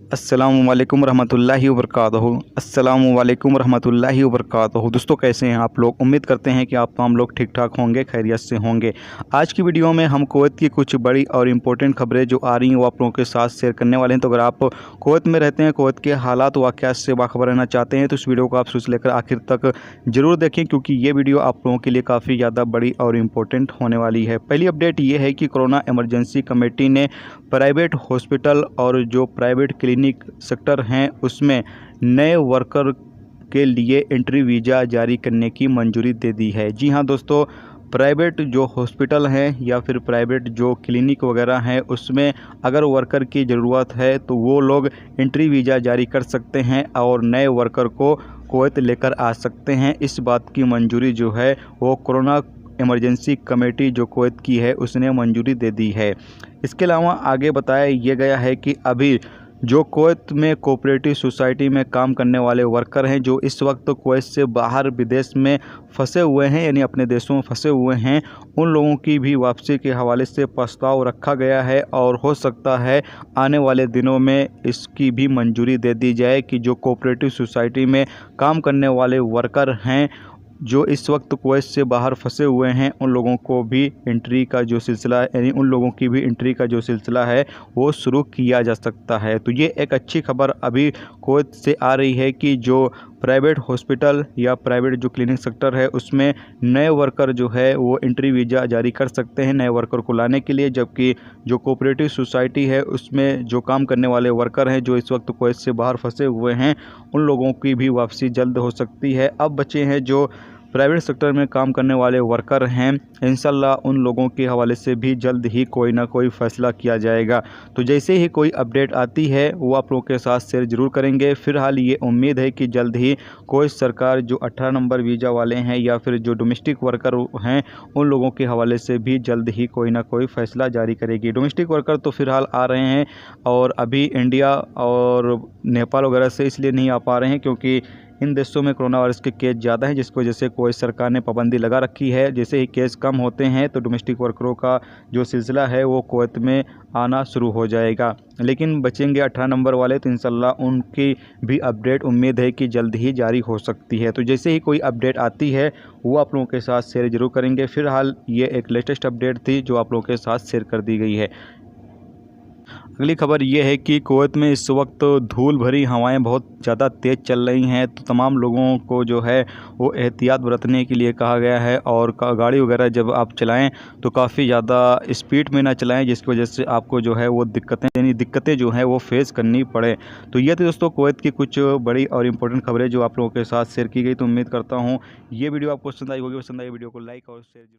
अस्सलामुअलैकुम रहमतुल्लाहि वबरकातुहू। अस्सलामुअलैकुम रहमतुल्लाहि वबरकातुहू। दोस्तों कैसे हैं आप लोग? उम्मीद करते हैं कि आप तमाम लोग ठीक ठाक होंगे, खैरियत से होंगे। आज की वीडियो में हम कुवैत की कुछ बड़ी और इम्पोर्टेंट खबरें जो आ रही हैं वो आप लोगों के साथ शेयर करने वाले हैं। तो अगर आप कुवैत में रहते हैं, कुवैत के हालात वाक़यात से बाखबर रहना चाहते हैं तो इस वीडियो को आप शुरू से लेकर आखिर तक ज़रूर देखें, क्योंकि ये वीडियो आप लोगों के लिए काफ़ी ज़्यादा बड़ी और इम्पोर्टेंट होने वाली है। पहली अपडेट ये है कि कोरोना इमरजेंसी कमेटी ने प्राइवेट हॉस्पिटल और जो प्राइवेट क्लिनिक सेक्टर हैं उसमें नए वर्कर के लिए एंट्री वीज़ा जारी करने की मंजूरी दे दी है। जी हाँ दोस्तों, प्राइवेट जो हॉस्पिटल हैं या फिर प्राइवेट जो क्लिनिक वगैरह हैं उसमें अगर वर्कर की ज़रूरत है तो वो लोग एंट्री वीज़ा जारी कर सकते हैं और नए वर्कर को कुवैत लेकर आ सकते हैं। इस बात की मंजूरी जो है वो कोरोना इमरजेंसी कमेटी जो कुवैत की है उसने मंजूरी दे दी है। इसके अलावा आगे बताया यह गया है कि अभी जो कुवैत में कोऑपरेटिव सोसाइटी में काम करने वाले वर्कर हैं जो इस वक्त कुवैत से बाहर विदेश में फंसे हुए हैं, यानी अपने देशों में फंसे हुए हैं, उन लोगों की भी वापसी के हवाले से प्रस्ताव रखा गया है और हो सकता है आने वाले दिनों में इसकी भी मंजूरी दे दी जाए कि जो कोऑपरेटिव सोसाइटी में काम करने वाले वर्कर हैं जो इस वक्त कुवैत से बाहर फंसे हुए हैं उन लोगों को भी एंट्री का जो सिलसिला है, यानी उन लोगों की भी एंट्री का जो सिलसिला है वो शुरू किया जा सकता है। तो ये एक अच्छी खबर अभी कुवैत से आ रही है कि जो प्राइवेट हॉस्पिटल या प्राइवेट जो क्लिनिक सेक्टर है उसमें नए वर्कर जो है वो एंट्री वीज़ा जारी कर सकते हैं नए वर्कर को लाने के लिए, जबकि जो कोऑपरेटिव सोसाइटी है उसमें जो काम करने वाले वर्कर हैं जो इस वक्त कुवैत से बाहर फंसे हुए हैं उन लोगों की भी वापसी जल्द हो सकती है। अब बचे हैं जो प्राइवेट सेक्टर में काम करने वाले वर्कर हैं, इंशाल्लाह उन लोगों के हवाले से भी जल्द ही कोई ना कोई फ़ैसला किया जाएगा। तो जैसे ही कोई अपडेट आती है वो आप लोगों के साथ शेयर ज़रूर करेंगे। फ़िलहाल ये उम्मीद है कि जल्द ही कोई सरकार जो 18 नंबर वीज़ा वाले हैं या फिर जो डोमेस्टिक वर्कर हैं उन लोगों के हवाले से भी जल्द ही कोई ना कोई फ़ैसला जारी करेगी। डोमेस्टिक वर्कर तो फ़िलहाल आ रहे हैं और अभी इंडिया और नेपाल वगैरह से इसलिए नहीं आ पा रहे हैं क्योंकि इन देशों में कोरोना वायरस के केस ज़्यादा हैं, जिसकी वजह से कुवैत सरकार ने पाबंदी लगा रखी है। जैसे ही केस कम होते हैं तो डोमेस्टिक वर्करों का जो सिलसिला है वो कुवैत में आना शुरू हो जाएगा। लेकिन बचेंगे 18 नंबर वाले, तो इंशाल्लाह उनकी भी अपडेट उम्मीद है कि जल्द ही जारी हो सकती है। तो जैसे ही कोई अपडेट आती है वो आप लोगों के साथ शेयर जरूर करेंगे। फ़िलहाल ये एक लेटेस्ट अपडेट थी जो आप लोगों के साथ शेयर कर दी गई है। अगली खबर ये है कि कुवैत में इस वक्त धूल भरी हवाएं बहुत ज़्यादा तेज़ चल रही हैं, तो तमाम लोगों को जो है वो एहतियात बरतने के लिए कहा गया है और गाड़ी वगैरह जब आप चलाएं तो काफ़ी ज़्यादा स्पीड में ना चलाएं, जिसकी वजह से आपको जो है वो दिक्कतें जो हैं वो फेस करनी पड़े। तो ये थी दोस्तों कुवैत की कुछ बड़ी और इम्पोर्टेंट खबरें जो आप लोगों के साथ शेयर की गई। तो उम्मीद करता हूँ ये वीडियो आपको पसंद आई होगी। पसंद आई वीडियो को लाइक और शेयर जरूर